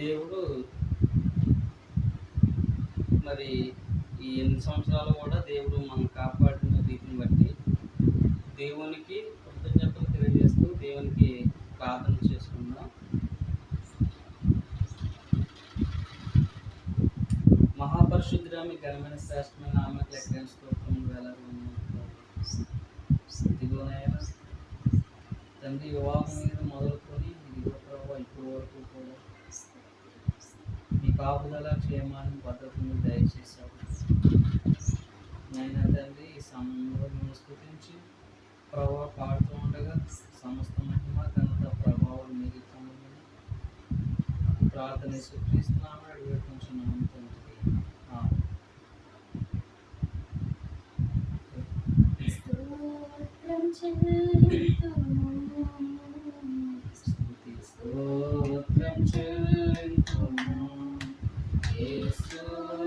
దేవుడు మరి ఈ 8 సంవత్సరాలు కూడా దేవుడు మనం కాపాడిన రీతిని బట్టి దేవునికి కృతజ్ఞతలు తెలియజేస్తూ దేవునికి ప్రార్థన చేసుకుందాం. మహాపరిశుద్ధురామి ఘనమైన శ్రేష్టమైన నామకు లెక్కైన స్తోత్రం ఇదిగోనైనా తండ్రి వివాహం మీద మొదలుకొని ఇదిగో ప్రభావ ఇప్పుడు వరకు కూడా మీ కాపుదల క్షేమాన్ని భద్రతను దయచేశారు. నైనా తండ్రి ఈ సమయంలో మేము స్తుతించి ప్రభావ పాడుతూ ఉండగా సమస్త మహిమ ఘనత ప్రభావం మీకు ప్రార్థన సుక్రీస్తున్నామని అడిగేట్టుకుంటున్నాము తండ్రి. స్తోత్రం చెల్లింతుము యేసునాథుని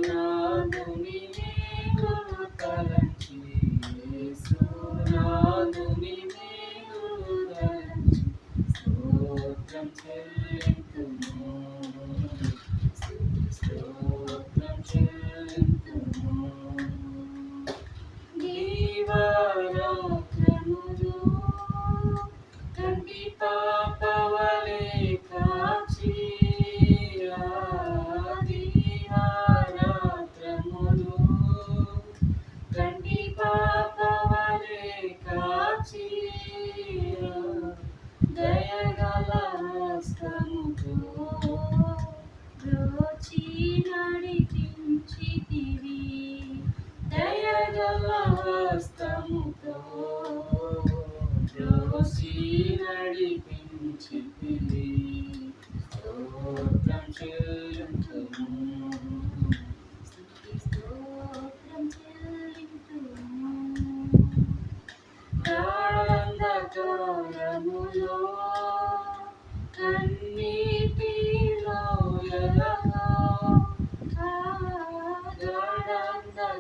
మేలును తలంచి యేసునాథుని మేలును తలంచి స్తోత్రం చెల్లింతుము స్తోత్రం చెల్లింతుము దీవారాత్రములు కంటి పాపవలే కాచి దీవారాత్రములు కంటి పాపవలే కాచి దయగల హస్తముతో బ్రోచి నడిపించితివి దయగల హస్తముతో బ్రోచి నడిపించితివి స్తోత్రం చెల్లింతుము స్తోత్రం చెల్లింతుము గాఢంధకారములో కన్నీటిలో ఎలగా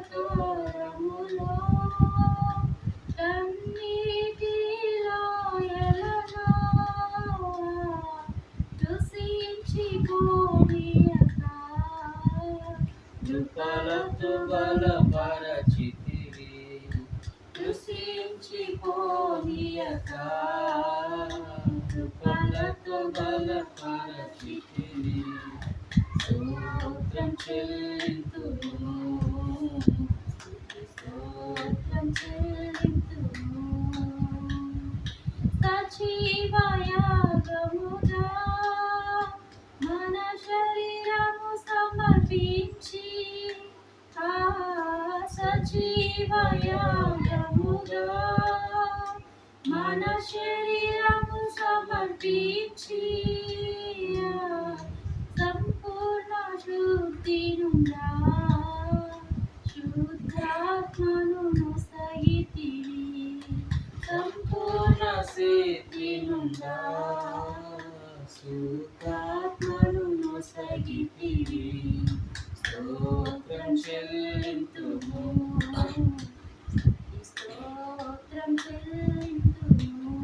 గాఢంధకారములో కన్నీటిలో ఎలగా రుసించిపోనీయక కృపలతో బలపరచితివి రుసించిపోనీయక కృపలతో బలపరచితివి స్తోత్రం చెల్లింతుము స్తోత్రం చెల్లింతుము సజీవయాగముగా మన శరీరము సమర్పించి సజీవయాగముగా మన శరీరము సమర్పించి సంపూర్ణ శుద్ధి నుండా శుద్ధాత్మను నొసగితివి సంపూర్ణ సిద్ధి నుండా శుద్ధాత్మను నొసగితివి స్తోత్రం చెల్లింతుము స్తోత్రం చెల్లింతుము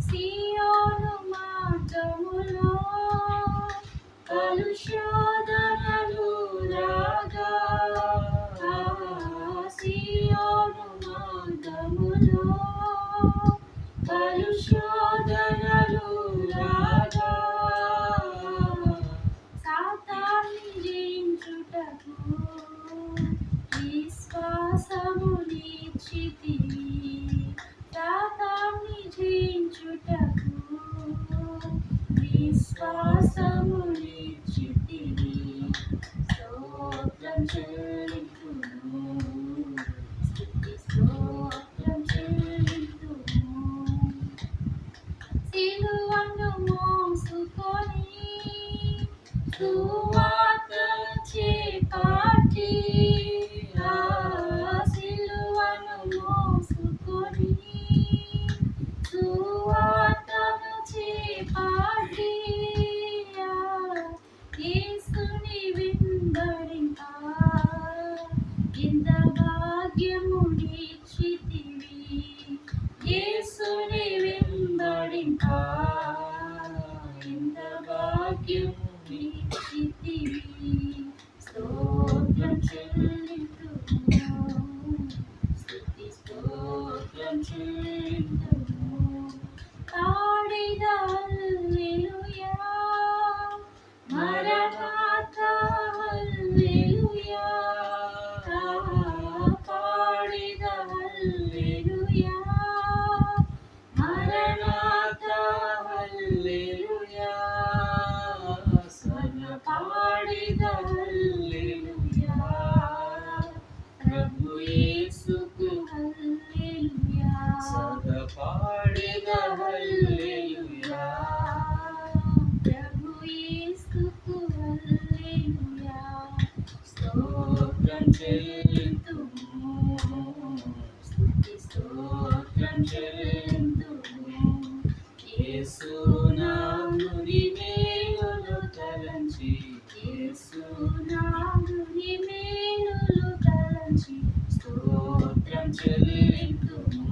సియోను మార్గములో కలుషోదనలు రాగా సియోను మార్గములో కలుషోదనలు రాగా సాతాన్ని జయించుటకు విశ్వాసము నిచ్చితివి సాతాన్ని జయించుటకు విశ్వాసము నిచ్చితివి స్తోత్రం చెల్లింతుము స్తోత్రం చెల్లింతుము సిలువను మోసుకొని సువార్తను చేపట్టి సిలువను మోసుకొని సువార్తను చేపట్టి యేసుని వెంబడింప హల్లెలూయా కాపాడిద హల్లెలూయా మరణాత హల్లెలూయా సగపాడిద హల్లెలూయా ప్రభు యేసుకు హల్లెలూయా సగపాడిద హల్లెలూయా ప్రభు యేసుకు హల్లెలూయా స్తోత్రం చెల్లింతుము స్తుతి స్తోత్రం చెల్లింతుము యేసు నామముని మేలులు తలంచి యేసు నామముని మేలులు తలంచి స్తోత్రం చెల్లింతుము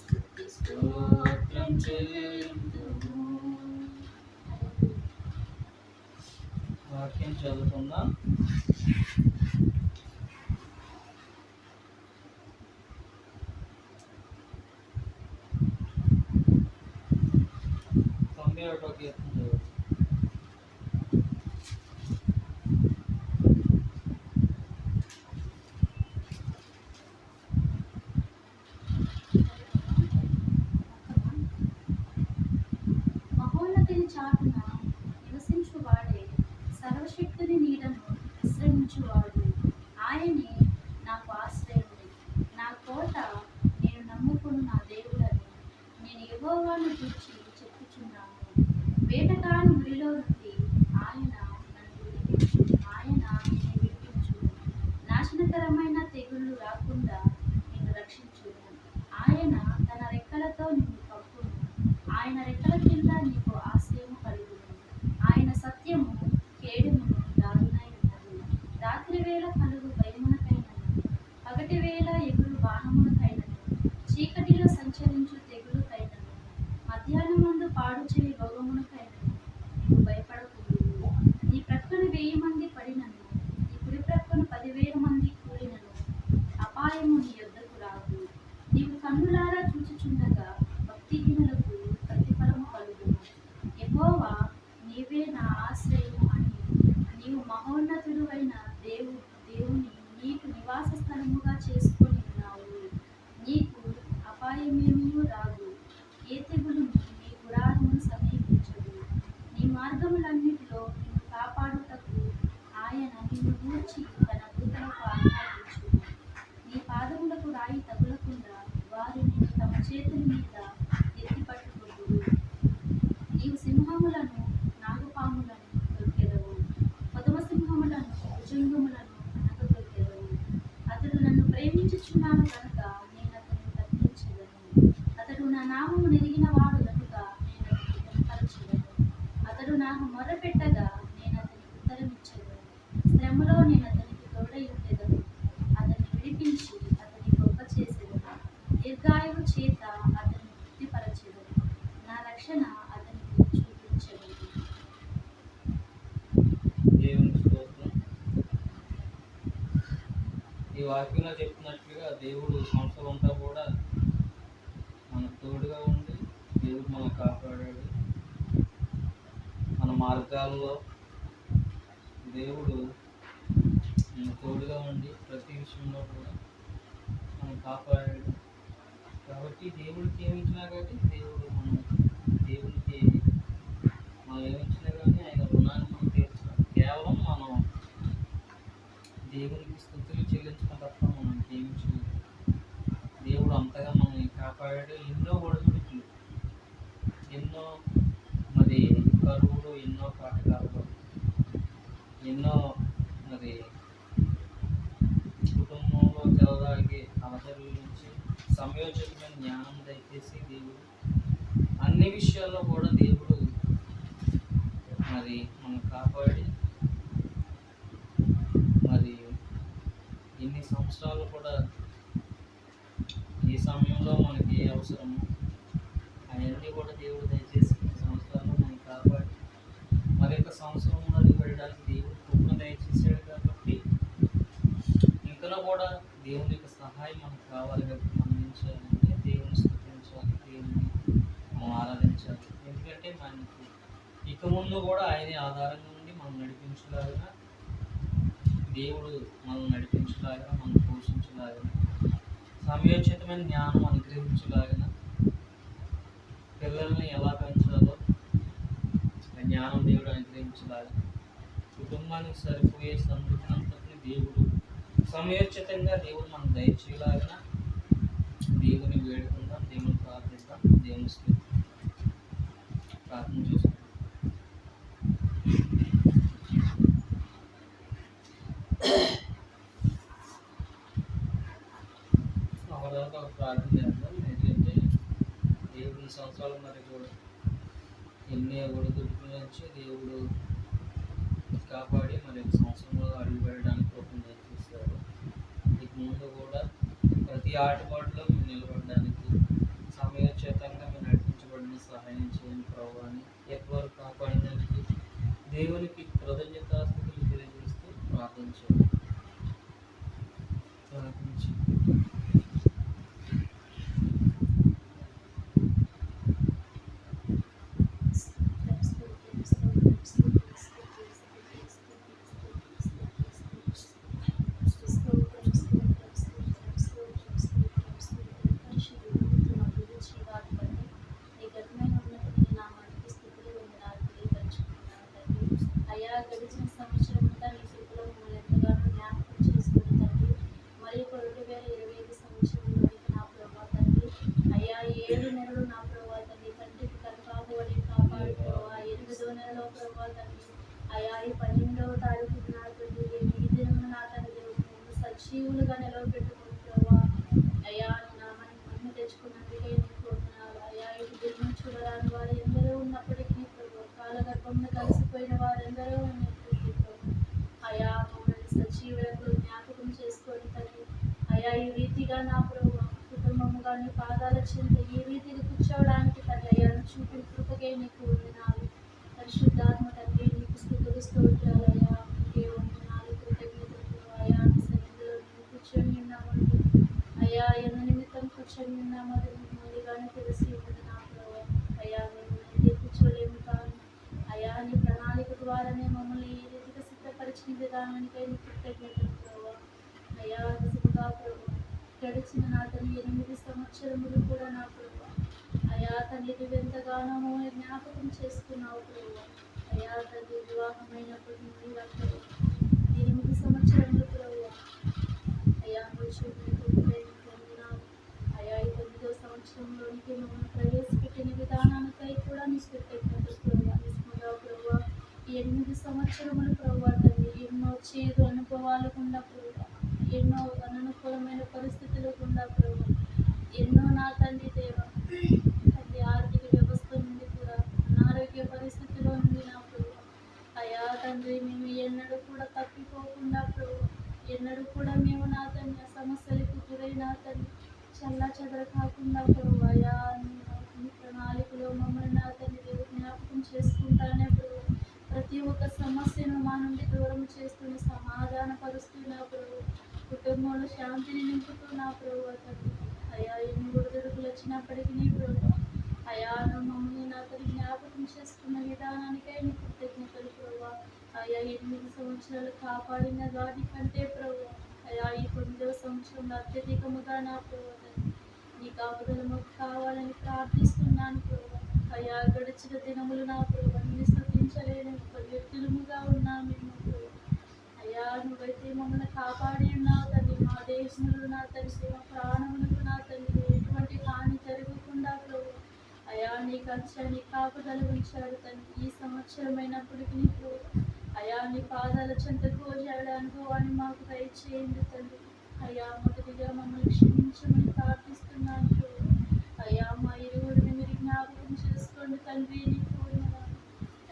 స్తుతి స్తోత్రం చెల్లింతుము. వాక్యం చదువుకుందాం. ఒకటో కీర్తన మహోన్నతుని చాటున నివసించువాడే సర్వశక్తుని నీడను విశ్రమించువాడు. ఆయనే నాకు ఆశ్రయుడు, నా కోట, నేను నమ్ముకున్న నా దేవుడని నేను యెహోవాను గూర్చి చెప్పుచున్నాను. వేటగాని ఉరిలో నుండి ఆయన నన్ను విడిపించు, ఆయన నిన్ను విడిపించు. నాశనకరమైన తెగుళ్ళు రాకుండా నిన్ను రక్షించును. ఆయన తన రెక్కలతో నిన్ను కప్పును, ఆయన రెక్కల కింద నీకు ఆశ్రయము కలుగును. ఆయన సత్యము కేడెమును దారునై ఉన్నది. రాత్రి వేళ కలుగు భయమునకైనను, పగటి వేళ ఎగురు బాణమునకైనను, చీకటిలో సంచరించు తెగులుకైనను, మధ్యాహ్నమందు పాడు చేయి రోగమునకైనను నీవు భయపడకూడదు. నీ ప్రక్కన 1000 మంది పడినను, నీ కుడి ప్రక్కన 10,000 మంది కూలినను అపాయము నీ యొద్దకు రాదు. నీవు కన్నులారా చూచుచుండగా భక్తిహీనులకు ప్రతిఫలము కలుగును. యెహోవా నీవే నా ఆశ్రయము అని నీవు మహోన్నతుడు అయిన దేవుని నీకు నివాస స్థలముగా చేసుకొని ఉన్నావు. నీకు అపాయమేమీ రాదు, ఏ తెగులును నీ గుడారమును సమీపించదు. నీ మార్గములన్నిటిలో నిన్ను కాపాడుటకు ఆయన నిన్ను గూర్చి తన దూతలకు ఆజ్ఞాపించును. నీ పాదములకు రాయి తగులకుండా వారు నిన్ను తమ చేతుల మీద ఎత్తి పట్టుకొందురు. నీవు సింహములను నాగుపాములను దొరికెదవు, కొదమ సింహములను భుజంగములను అనగదొరికెదవు. అతడు నన్ను ప్రేమించుచున్నాడు కనుక నేను అతన్ని తప్పించెదను. అతడు నా నామము నెరిగిన వాడు కనుక నేను అతన్ని కనపరచెదను. అతడు నాకు మొర్రపెట్టగా నేను అతనికి ఉత్తరమిచ్చెదను. శ్రమలో నేను అతనికి తోడై ఉండెదను. అతన్ని విడిపించి అతన్ని గొప్ప చేసేదను. దీర్ఘాయువు చేత అతన్ని తృప్తిపరచెదను. నా రక్షణ అతనికి చూపించెదను. దేవుని స్తోత్రం. ఈ వాక్యంలో చెప్పినట్లుగా దేవుడు సంవత్సరం అంతా కూడా మనకు తోడుగా ఉండి దేవుడు మనం కాపాడాడు. మన మార్గాల్లో దేవుడు మన తోడుగా ఉండి ప్రతి విషయంలో కూడా మనం కాపాడాడు. కాబట్టి దేవుడికి ఏమిచ్చినా కానీ దేవుడికి మనం ఏమిచ్చినా కానీ ఆయన రుణాన్ని మనం తీర్చాలి. కేవలం మనం దేవునికి స్తుతులు చెల్లించడం తప్ప మనం ఏమి చేయలేదు. దేవుడు అంతగా మనల్ని కాపాడాడు. ఎన్నో ఒడిదుడుకులు, ఎన్నో మరి కరువులు, ఎన్నో కాటకాలు, ఎన్నో మరి కుటుంబంలో జరగాగే అలజడుల నుంచి సమయోచితమైన జ్ఞానం దయచేసి దేవుడు అన్ని విషయాల్లో కూడా దేవుడు మరి మనం కాపాడి మరి ఇన్ని సంవత్సరాలు కూడా ఈ సమయంలో మనకి ఏ అవసరమో అవన్నీ కూడా దేవుడు దయచేసి సంవత్సరాలు మనం కాపాడి మరి యొక్క సంవత్సరంలో వెళ్ళడానికి దేవుడు కృపను దయచేసాడు. కాబట్టి ఇంకా కూడా దేవుని యొక్క సహాయం మనకు కావాలి. కాబట్టి మనం ఏం చేయాలంటే దేవుని స్తుతించాలి, దేవుని మనం ఆరాధించాలి. ఎందుకంటే మనకి ఇక ముందు కూడా ఆయనే ఆధారంగా ఉండి మనం నడిపించలాగా దేవుడు మనల్ని నడిపించలాగా, మనం పోషించలాగా, సమయోచితమైన జ్ఞానం అనుగ్రహించలాగా, పిల్లల్ని ఎలా పెంచాలో ఆ జ్ఞానం దేవుడు అనుగ్రహించలాగా, కుటుంబానికి సరిపోయే సమృద్ధిని అంతటిని దేవుడు సమయోచితంగా దేవుడు మనకు దయచేయలాగా దేవుని వేడుకుందాం, దేవుని ప్రార్థిద్దాం, దేవుని స్తుతిద్దాం. ప్రార్థన చేసుకుందాం. ఒకదాకా ఒక ప్రార్థన చేద్దాం. ఏంటంటే దేవుడు ఈ సంవత్సరాలు మరి కూడా ఎన్ని ఒడిదుడుకుల నుంచి దేవుడు కాపాడి మరి ఈ సంవత్సరంలో అడుగు పెట్టడానికి కృపను దయచేశారు. ఇక ముందు కూడా ప్రతి ఆటపాటులో మేము నిలబడడానికి సమయోచితంగా మేము నడిపించబడిన సహాయం చేయండి ప్రభు అని ఎప్పటివరకు కాపాడినందుకు దేవునికి కృతజ్ఞతాస్తుతులు తెలియజేస్తూ ప్రార్థించారు. ప్రార్థించి అయ్యా గడిచిన సంవత్సరం అంతా నీ చేతిలో మమ్మల్ని ఎంతగానో జ్ఞాపకం చేసుకుని తండ్రి, మరి 2025 సంవత్సరంలో నా ప్రభా తండ్రి, అయ్యా 7 నెలలు నా ప్రభా తండ్రి కంటికి కనకాబడి కాపాడు ప్రభా, 8వ నెలలో ప్రభా తండ్రి, అయ్యా ఈ 12వ తారీఖు నా తండ్రి ఈ దినం నా తండ్రి సజీవులుగా నిలవబెట్టుకుని ప్రభా, అయ్యా నామాన్ని మహిమ తెచ్చుకున్నందుకే నీకు వందనాలు. అయ్యా ఇటు దినం చూడరాని వారు ఎందరో ఉన్నప్పటికీ ప్రభు, కాలగర్భంలో కలిసిపోయిన వారెందరో ఉన్నప్పటికీ ప్రభు, అయ్యా మమ్మల్ని సజీవులకు జ్ఞాపకం చేసుకొని తండ్రి, అయ్యా ఈ రీతిగా నా ప్రభు కుటుంబముగా నీ పాదాల చెంత ఈ రీతిగా కూర్చోవడానికి తండ్రి అయ్యా చూపిన కృపకే నీకు వందనాలు. పరిశుద్ధాత్మ తండ్రి నీకు స్తుతులు స్తోత్రాలు అయ్యా, నీకే వందనాలు కృతజ్ఞతలు. అయ్యా నీ సన్నిధిలో మేము కూర్చొని ఉన్నామండి అయ్యా, ఎన్న నిమిత్తం కూర్చొని ఉన్నామో అది ముందుగానే తెలిసి ఉన్నది నా ప్రభు. అయ్యా మేము అయితే కూర్చోలేము కానీ అయ్యా నీ ప్రణాళిక ద్వారానే మమ్మల్ని ఏ రీతిగా సిద్ధపరిచిన విధానానికై నీ కృతజ్ఞతలు ప్రభు. అయ్యా నిజంగా ప్రభు గడిచిన నా తన 8 సంవత్సరములు కూడా నా ప్రభు, అయ్యా తండ్రి నువ్వు ఎంతగానో జ్ఞాపకం చేసుకున్నావు ప్రభు. అయ్యా తండ్రి వివాహమైనప్పటి నుండి వరకు 8 సంవత్సరములు ప్రభు, అయ్యా నువ్వు చూపిన కృపకై నీకు వందనాలు. అయ్యా ఈ 9వ సంవత్సరంలోనికి మమ్మల్ని ప్రవేశపెట్టిన విధానానికై కూడా నీ కృతజ్ఞతలు ప్రభు. నిజంగా ప్రభు ఈ 8 సంవత్సరములు ప్రభు తండ్రి ఎన్నో చేదు అనుభవాలు గుండా ప్రభు, ఎన్నో అననుకూలమైన పరిస్థితులు గుండా ప్రభు, ఎన్నో నా తండ్రి దేవ తండ్రి ఆర్థిక వ్యవస్థ నుండి కూడా అనారోగ్య పరిస్థితిలో నుండి నా ప్రభు, అయ్యా తండ్రి మేము ఎన్నడూ కూడా తప్పిపోకుండా ప్రభు, ఎన్నడూ కూడా మేము నా తండ్రి సమస్యలకు గురైన తండ్రి చల్లా చెదర కాకుండా ప్రభు, అయ్యా నీ ప్రణాళికలో మమ్మల్ని నా తండ్రి దేవుడు జ్ఞాపకం చేసుకుంటానే ప్రభు, ప్రతి ఒక్క సమస్యను మా నుండి దూరం చేస్తున్న సమాధాన పరుస్తున్నా ప్రభు, కుటుంబంలో శాంతిని నింపుతున్నా ప్రభు తండ్రి. అయ్యా ఎన్ని ఒడిదుడుకులు వచ్చినప్పటికీ ప్రభు, అయ్యా నువ్వు మమ్మల్ని నా తండ్రి జ్ఞాపకం చేసుకున్న విధానానికై నీ కృతజ్ఞతలు ప్రభు. అయ్యా 8 సంవత్సరాలు కాపాడిన వాటికంటే ప్రభు, అయ్యా ఈ 9వ సంవత్సరంలో అత్యధికముగా నా ప్రభు నీ కాపుదల మాకు కావాలని ప్రార్థిస్తున్నాను ప్రభు. అయ్యా గడిచిన దినములు నా ప్రభు నిన్ను స్తుతించలేని వ్యక్తులముగా ఉన్నామేమో ప్రభు. అయ్యా నువ్వైతే మమ్మల్ని కాపాడి ఉన్నావు తండ్రి, మా దేశములు నా తండ్రి మా ప్రాణములకు నా తండ్రి ఎటువంటి హాని జరగకుండా ప్రభు, అయ్యా నీ కంచె నీ కాపుదల ఉంచాడు తండ్రి. ఈ సంవత్సరమైనప్పటికీ ప్రభు, అయ్యా నీ పాదాల చెంతకు వచ్చాడు అనుభవాన్ని మాకు దయచేయండి తండ్రి. అయ్యా మొదటిగా మమ్మల్ని క్షమించమని ప్రార్థిస్తున్నాను ప్రభు. అయ్యా మా ఇరువురిని మీరు జ్ఞాపకం చేసుకోండి తండ్రి నీకు వందనాలు.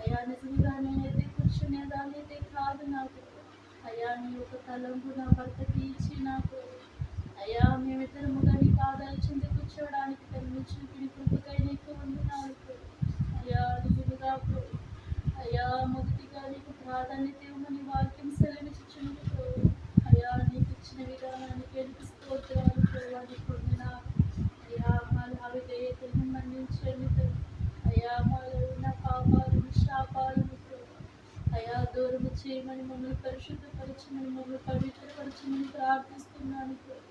అయ్యా నిజంగా నేనైతే కూర్చునేదాన్ని అయితే కాదు నాకు, అయ్యా నీ ఒక తలంపు నా భర్తకి ఇచ్చి నాకు, అయ్యా మేమిద్దరముగా నీ పాదాల చెంత కూర్చోవడానికి తల్లి చూపిన కృపకై నీకు వందనాలు ప్రభు. అయ్యా నిజంగా ప్రభు, అయ్యా మొదటిగా నీకు ప్రాధాన్యత ఇవ్వమని వాక్యం సెలవిచ్చుచును ప్రభు. అయ్యా నీకు ఇచ్చిన విధానానికి స్తోత్రాలు ప్రభు, నీకు వందనాలు. అయ్యా మాలో అవిధేయతలను మన్నించండి తండ్రి. అయ్యా మాలో ఉన్న పాపాలను శాపాలను ప్రభు, అయ్యా దూరము చేయమని మమ్మల్ని పరిశుద్ధపరచమని మమ్మల్ని పవిత్రపరచమని ప్రార్థిస్తున్నాను ప్రభు.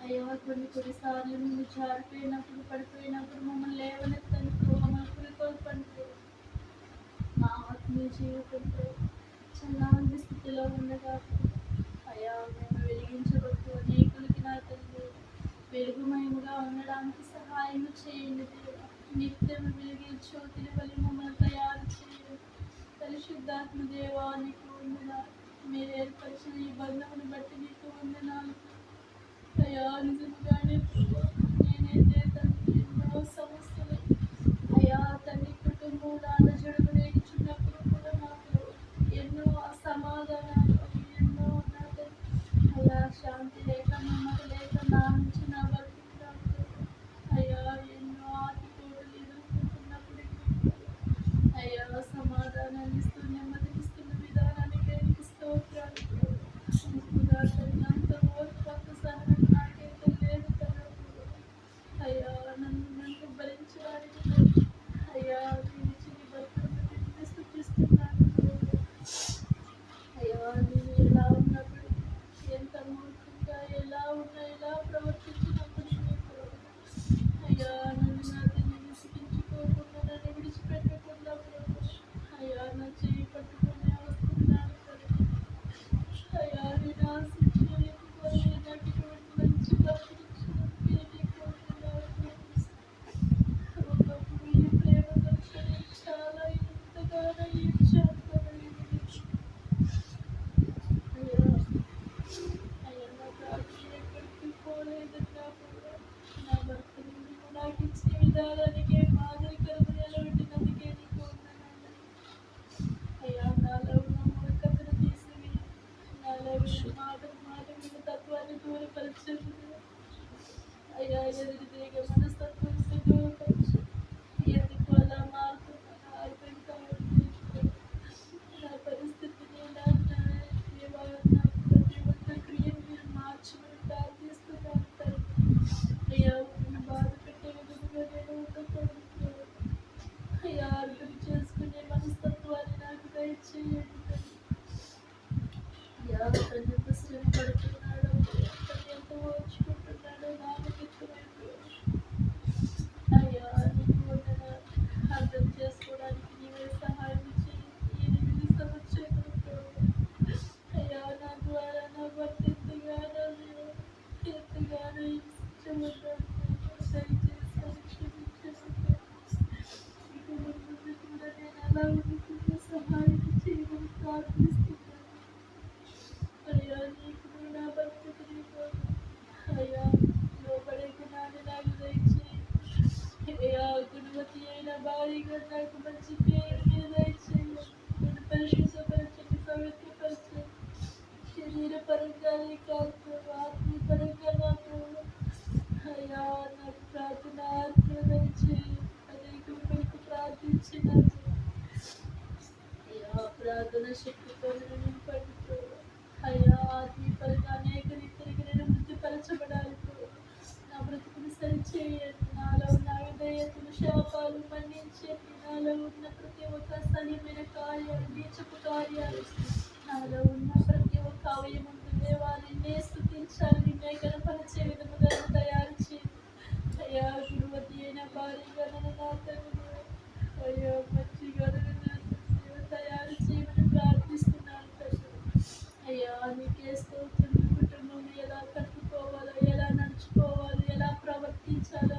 అయ్యా కొన్నిసార్లు మేము జారిపోయినప్పుడు పడిపోయినప్పుడు మమ్మల్ని లేవనెత్తండి ప్రభు. మమ్మల్ని పురికొల్పండి ప్రభు. మా ఆత్మీయ జీవితంలో చల్లాని స్థితిలో ఉండగా అయ్యా మేము వెలిగించబడుతూ అనేకులకి నా తండ్రి వెలుగుమయముగా ఉండడానికి సహాయం చేయండి దేవా. నిత్యం వెలిగే జ్యోతిని వల్ల మమ్మల్ని తయారు చేయండి. పరిశుద్ధాత్మ దేవా నీకు వందనాలు. మీరు ఏర్పరిచిన ఈ బంధమును బట్టి నీకు వందనాలు. అయ్యా నిజంగానే ప్రభు, నేనైతే తండ్రి ఎన్నో సమస్యలు అయ్యా తండ్రి కుటుంబంలో అన్నజడుగు రేగుచున్నప్పుడు కూడా నాకు ఎన్నో అసమాధానాలు ఎన్నో నా తండ్రి అయ్యా శాంతి లేక నెమ్మది లేక నా నుంచి నా బతుకుతాను అయ్యా ఎన్నో ఆటుపోటులు ఎదుర్కొంటున్నప్పటికీ అయ్యా సమాధానాన్ని ఇస్తూ నెమ్మదినిస్తున్న విధానానికి నీకు స్తోత్రాలు ముక్కుగా తగినంత ఓర్పు సహనం నాకైతే లేదు కదా అయ్యా నన్ను భరించడానికి అయ్యా నిలిచి నీ భర్తను స్థుతిస్తున్నాను అయ్యా నేను ఎలా ఉన్నప్పుడు ఎంత మూర్ఖంగా ఎలా ఉన్నా ఎలా ప్రవర్తించినప్పుడు అయ్యా నన్ను నా తల్లి విసిగించుకోకుండా నన్ను విడిచిపెట్టకుండా అయ్యా నా చేయి పట్టుకునే వస్తున్నాను అయ్యా నేను ఆశించలేకపోతే నాకు ఇటువంటి మంచి ఒకప్పుడు ఈ ప్రేమ దర్శనం చాలా ఎంతగానో ఇచ్చాను అయ్యా అయ్యా నా ప్రార్థన ఎక్కడికి పోలేదన్నా కూడా నా భర్త నుండి నాకు ఇచ్చే విధానానికే మాదిరికరము నిలబెట్టినందుకే నీకు ఉన్నాను అయ్యా నాలో ఉన్న మూర్ఖతను తీసివి నాలో ఉన్న మాట మీద తత్వాన్ని దూరపరిచింది అయ్యా ఎదురు తిరిగే మనస్తత్వాన్ని దూరపరిచి ఎందుకు అలా మారుతున్నాను అర్థం కావట్లేదు నా పరిస్థితిని నా ప్రతి ఒక్క క్రియను మీరు మార్చమని ప్రార్థిస్తున్నాను అయ్యా నన్ను బాధ పెట్టే విధంగా నేను ఉండకూడదు అయ్యా అర్థం చేసుకునే మనస్తత్వాన్ని నాకు దయచేయండి అయ్యా తను ఎంత శ్రమ పడుతున్నాడో తను ఎంత ఓర్చుకుంటున్నాడో నాకు అయ్యా నీకు వందనాలు. అర్థం చేసుకోవడానికి నీవే సహాయం చేయండి. 8 సంవత్సరాలు అయ్యా నా ద్వారా నా భర్త ఎంతగానో హింసించబడ్డాడు. దయచేసి క్షమించండి. ఇక ముందు కూడా నేను అలా ఉండకుండా సహాయం చేయమని ప్రార్థిస్తున్నాను అయ్యా. నీకు నా భర్తకు నీకు అయ్యా లోపడే గుణాన్ని నాకు దయచేయండి అయ్యా. గుణవతి అయిన భారీగా నాకు మంచి పేరు మీద దయచేయండి. నన్ను పరిశుద్ధపరచండి, పవిత్రపరచండి. శరీర పరంగానే కాదు ఆత్మీయపరంగా నాకు అయ్యా నాకు ప్రార్థన ఆత్మ దయచేయండి. అనేక కొరకు ప్రార్థించినాను అయ్యా. ప్రార్థన శక్తితో నింపండి అయ్యా. ఆత్మీయపరంగా అనేక రీతికి నేను వృద్ధిపరచబడాలి. నా బ్రతుకుని సరిచేయండి. నాలో ఉన్న విధేయతలు శాపాలు మన్నించండి. నాలో ఉన్న ప్రతి ఒక్క సలీమైన కార్యాలు నీచపు కార్యాలు నాలో ఉన్న ప్రతి ఒక్క అవయవంతో దేవా నిన్నే స్తుతించాలి, నిన్నే కనపరిచే విధముగా తయారు చేయండి అయ్యా. గురువతి అయిన భారీగా నన్ను నా తండ్రి అయ్యా మంచిగా నన్ను తయారు చేయమని ప్రార్థిస్తున్నాను తండ్రి అయ్యా. నీకే స్తోత్రం. కుటుంబం ఎలా కట్టుకోవాలో, ఎలా నడుచుకోవాలో, ఎలా ప్రవర్తించాలో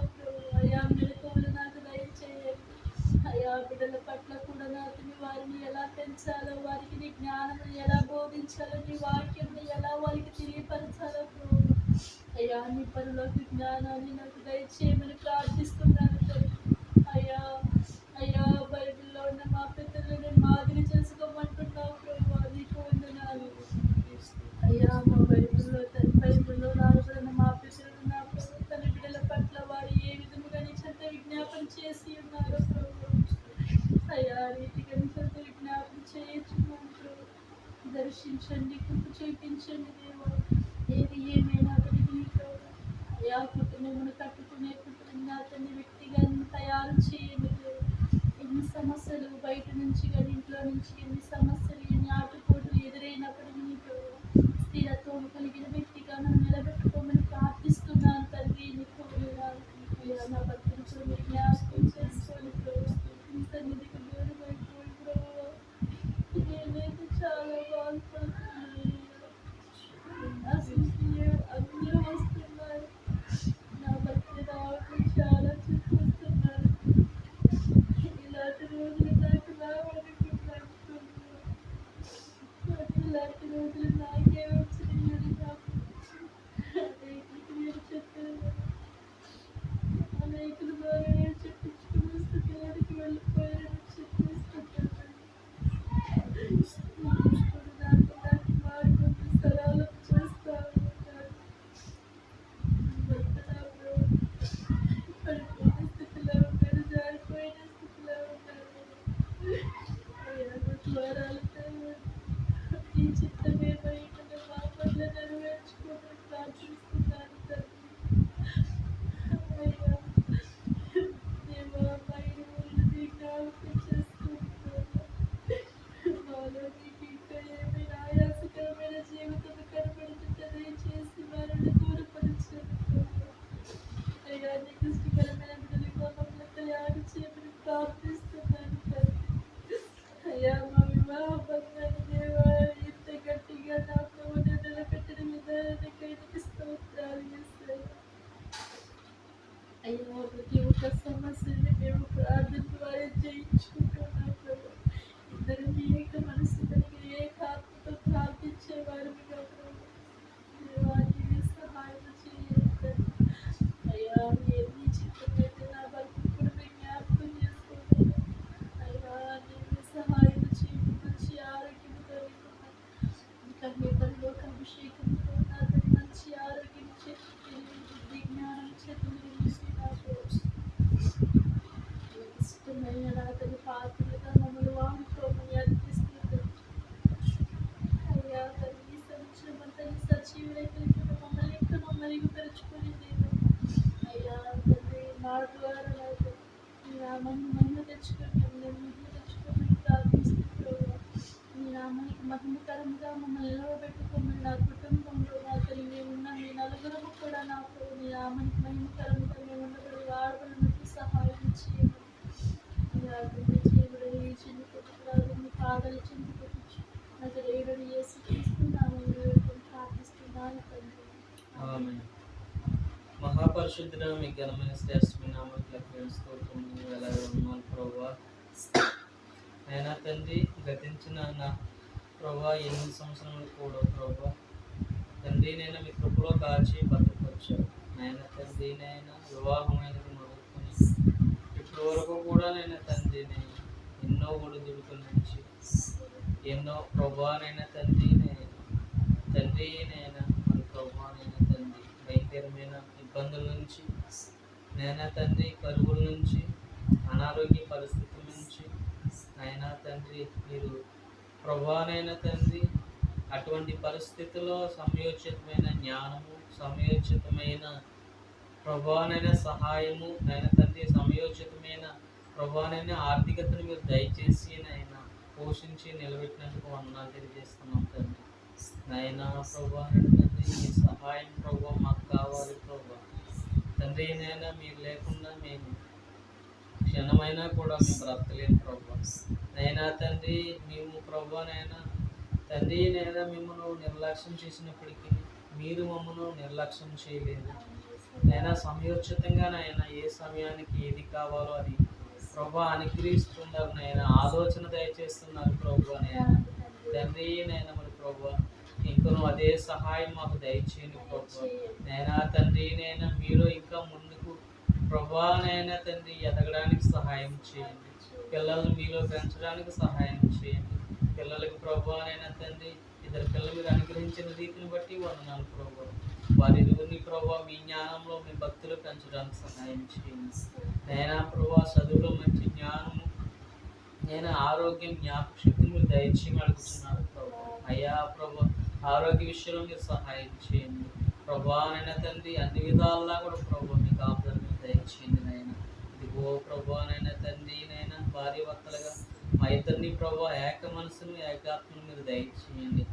అయ్యా మెలకువలు నాకు దయచేయండి అయ్యా. బిడ్డల పట్ల కూడా నాతని వారిని ఎలా పెంచాలో, వారికి నీ జ్ఞానం ఎలా బోధించాలో, నీ వాక్యం ఎలా వారికి తెలియపరచాలో అయ్యా. నీ పనులకు జ్ఞానాన్ని నాకు దయచేయమని ప్రార్థిస్తున్నాను అయ్యా. అయ్యా బైబిల్లో ఉన్న మా పెద్దలను మాదిరి చేసుకోమంటున్నావు ప్రభు. నీకు వందనాలు అయ్యా. మా బైబిల్లో రాయబడిన మా పెద్దలు నా ప్రభు తన బిడ్డల పట్ల వారు ఏ విధముగా నీ చెంత విజ్ఞాపన చేసి ఉన్నారో ప్రభు అయ్యా. రీతిగా నీ చెంత విజ్ఞాపన చేయించున్నాను ప్రభు. దర్శించండి, కృప చూపించండి దేవా. ఏది ఏమైనా అయ్యా. కుటుంబమును కట్టుకునే కుటుంబం అతన్ని వ్యక్తిగా తయారు చేయండి దేవా. ఎన్ని సమస్యలు బయట నుంచి కానీ ఇంట్లో నుంచి ఎన్ని సమస్యలు, ఎన్ని ఆటుపోట్లు, ఎదురైనప్పటికీ నీ ప్రభు స్థిరత్వం కలిగిన వ్యక్తిగా నన్ను నిలబెట్టుకోమని ప్రార్థిస్తున్నాను తండ్రి. నీకు వందనాలు. అయ్యా నా భక్తులు కూడా మీరు జ్ఞాపకం చేసుకోండి ప్రభు. మీ సన్నిధికి దూరమైపోయి ప్రభు నేనైతే చాలా బాధపడుతున్నాను. అసలు అందరూ వస్తున్నారు, నా భక్తి రావడం చాలా చూపిస్తున్నారు. ఇలాంటి రోజులు నాకు రావాలనుకున్నాను ప్రభు. ఇలాంటి రోజులు నాకే వచ్చినాయని నాకు అనేకులకు నేను చెప్పాను. అనేకుల ద్వారా నేను చెప్పించుకుని స్థితిలోనికి వెళ్ళిపోయానని చెప్పేస్తున్నాను. ఇప్పుడు నాకు మారిపోతే స్థలాలు చేస్తా ఉంటాను. భర్త నా ప్రభు పడిపోయిన స్థితిలో ఉన్నాడు, జారిపోయిన స్థితిలో ఉన్నాడు. అయ్యా నా ద్వారాలతో ఈ చిత్తమేమైనా మా పట్ల నెరవేర్చుకోమని ప్రార్థిస్తున్నాను తండ్రి. అయ్యా దేవా పైన ఉన్నది జ్ఞాపకం చేసుకుంటున్నాను. మాలో నీకు ఇంకా ఏమైనా ఆయాసకరమైన జీవితం కనబడుతుంటే దయచేసి వారిని దూరపరచండి ప్రభు. అయ్యా నీకు ఇష్టకరమైన బిడ్డలుగా మమ్మల్ని తయారు చేయమని ప్రార్థిస్తున్నాను తండ్రి. అయ్యా మా వివాహ బంధాన్ని దేవా ఇంత గట్టిగా నా ప్రభుని నిలబెట్టిన విధానానికై నీకు స్తోత్రాలు యేసయ్యా. అయ్యా ప్రతి ఒక్క సమస్యని మేము ప్రార్థన ద్వారా జయించుకుంటున్నాం ప్రభు. ఇద్దరు ఏక మనసు కలిగి ఏకాత్మతో ప్రార్థించేవారుగా ప్రభు. దేవా నీవే సహాయం చేయండి. అయ్యా నీ చిత్తమైతే నా భర్త కూడా మీ జ్ఞాపకం చేసుకోండి. అయ్యా నీవే సహాయం చేయండి. మంచి ఆరోగ్యంతో ఇంకా మీ పనిలోక అభిషేకంతో నాకు మంచి ఆరోగ్యం చేతి బుద్ధి జ్ఞానం చేతులు నాకు ఇష్టమైన అతని పాత్రగా మమ్మల్ని వాడుకోమని అర్థిస్తుంది. అయ్యా తల్లి సంవత్సరం అంతా సజీవులైతే మమ్మల్ని ఇంకా మెరుగుపరుచుకొని అయ్యా తండ్రి మా ద్వారా నాకు మీ నామాన్ని మహిమ తెచ్చుకొని మహిమ తెచ్చుకోమని ప్రార్థిస్తున్నాను. మీ నామానికి మహిమకరంగా మమ్మల్ని నిలవబెట్టుకోమని నా కుటుంబంలో నా తల్లి మేమున్న మీ నలుగురము కూడా నాకు మీ నామానికి మహిమకరంగా మేము ఉండబడి వాడబడినట్టు సహాయం చేయండి. అయ్యా తండ్రి చేయబడి ఈ చిన్న కుటుంబాలు మీ పాదాలు చింతకొచ్చు నజరేయుడు యేసుక్రీస్తున్నాము ప్రార్థిస్తున్నాను తండ్రి. ఆమేన్. మహాపరిశుద్ధుడ మీ ఘనమైన శ్రేష్టమైన నామములకు స్తోత్రం వేలాది వందనాలు ప్రభువా. అయినా తండ్రి గతించిన నా ప్రభువా 8 సంవత్సరములు కూడా ప్రభువా తండ్రి నేను మీ కృపలో కాచి భద్రపరిచాను. నాయన తండ్రి నైనా వివాహమైనది మొదలుకొని ఇప్పటి వరకు కూడా నేను తండ్రి నేను ఎన్నో ఒడిదుడుకుల నుంచి ఎన్నో ప్రభువానైనా తండ్రి నైనా మరి ప్రభువానైనా తండ్రి భయంకరమైన ఇబ్బందుల నుంచి నైనా తండ్రి కరువుల నుంచి అనారోగ్య పరిస్థితుల నుంచి అయినా తండ్రి మీరు ప్రభువానైనా తండ్రి అటువంటి పరిస్థితుల్లో సమయోచితమైన జ్ఞానము సమయోచితమైన ప్రభువానైనా సహాయము అయినా తండ్రి సమయోచితమైన ప్రభువానైనా ఆర్థికతను మీరు దయచేసి నాయన పోషించి నిలబెట్టినందుకు వందనాలు తెలియజేస్తున్నాం తండ్రి. నాయన ప్రభువానైనా తండ్రి మీ సహాయం ప్రభు మాకు కావాలి ప్రభు తండ్రి. నైనా మీరు లేకుండా మేము క్షణమైనా కూడా మేము బ్రతకలేము ప్రభు. నైనా తండ్రి మేము ప్రభువానైనా తండ్రి నైనా మిమ్మల్ని నిర్లక్ష్యం చేసినప్పటికీ మీరు మమ్మల్ని నిర్లక్ష్యం చేయలేదు. నైనా సమయోచితంగా నాయన ఏ సమయానికి ఏది కావాలో అది ప్రభా అనుగ్రహిస్తున్నారు. నైనా ఆలోచన దయచేస్తున్నారు ప్రభు నైనా తండ్రి నైనా మరి ప్రభు ఇంకను అదే సహాయం మాకు దయచేయండి ప్రభు. నైనా తండ్రి నైనా మీరు ఇంకా ముందుకు ప్రభానైనా తండ్రి ఎదగడానికి సహాయం చేయండి. పిల్లల్ని మీలో పెంచడానికి సహాయం చేయండి. పిల్లలకి ప్రభానైనా తండ్రి ఇద్దరు పిల్లలు మీరు అనుగ్రహించిన రీతిని బట్టి వందనాలు ప్రభు. వారి ఇరువురిని ప్రభావ మీ జ్ఞానంలో మీ భక్తులు పెంచడానికి సహాయం చేయండి. నైనా ప్రభావ చదువులో మంచి జ్ఞానము నేను ఆరోగ్యం జ్ఞాపక శక్తిని మీరు దయచేయమని అడుగుతున్నాను ప్రభు. అయ్యా ప్రభు ఆరోగ్య విషయంలో మీరు సహాయం చేయండి ప్రభానైనా తండ్రి అన్ని విధాలా కూడా ప్రభు మీ కాపుదల మీరు దయచేయండి. నైనా ఇదిగో ప్రభానైనా తండ్రి నైనా భార్య భర్తలుగా మా ఇద్దరిని ప్రభా ఏక మనసును ఏకాత్మను మీరు దయచేయండి.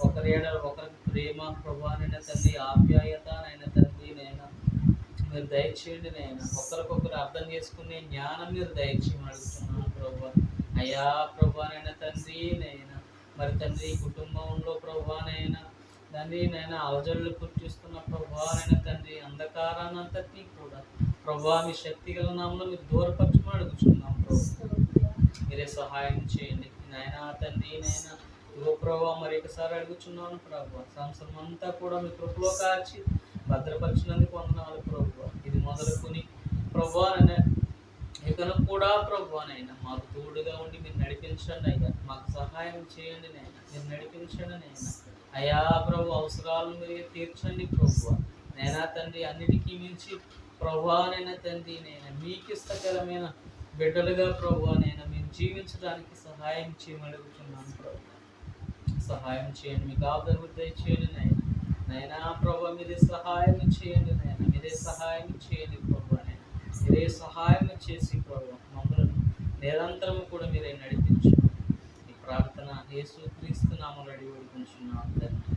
ఒకరి ఏడ ఒకరికి ప్రేమ ప్రభానైనా తండ్రి, ఆప్యాయత నైనా తండ్రి నైనా మీరు దయచేయండి నైనా. ఒకరికొకరు అర్థం చేసుకునే జ్ఞానం మీరు దయచేయమని అడుగుతున్నాను ప్రభా. అయ్యా ప్రభానైనా తండ్రి నైనా మరి తండ్రి కుటుంబంలో ప్రభానైనా తండ్రి నైనా అలజడులు పుట్టిస్తున్న ప్రభానైనా తండ్రి అంధకారాన్నంతటినీ కూడా ప్రభా మీ శక్తి గల నామములో మీరు దూరపరచమని అడుగుతున్నాం ప్రభు. మీరే సహాయం చేయండి నాయనా తండ్రి నైనా. ఇగో ప్రభా మరి ఒకసారి అడుగుచున్నాను ప్రభా, సంవత్సరం అంతా కూడా మీ కృపలో కాచి భద్రపరిచినందుకు వందనాలు ప్రభు. ఇది మొదలుకొని ప్రభా ఇకను కూడా ప్రభునైనా మాకు తోడుగా ఉండి మీరు నడిపించండి అయ్యా. మాకు సహాయం చేయండి నైనా, మీరు నడిపించండి నైనా. అయ్యా ప్రభు అవసరాలను మీరు తీర్చండి ప్రభు. నైనా తండ్రి అన్నిటికీ మించి ప్రభునైనా తండ్రి నైనా మీకు ఇష్టకరమైన బిడ్డలుగా ప్రభునైనా మేము జీవించడానికి సహాయం చేయమని అడుగుతున్నాను ప్రభు. సహాయం చేయండి, మీకు ఆదరణ చేయండి నైనా. నైనా ప్రభు మీరే సహాయం చేయండి నైనా, మీరే సహాయం చేయండి ప్రభు. మీరే సహాయం చేసి ప్రభు మమ్మల్ని నిరంతరము కూడా మీరే నడిపించు. ఈ ప్రార్థన యేసుక్రీస్తు నామములో అడిగి వేడుకుంటున్నాము తండ్రి.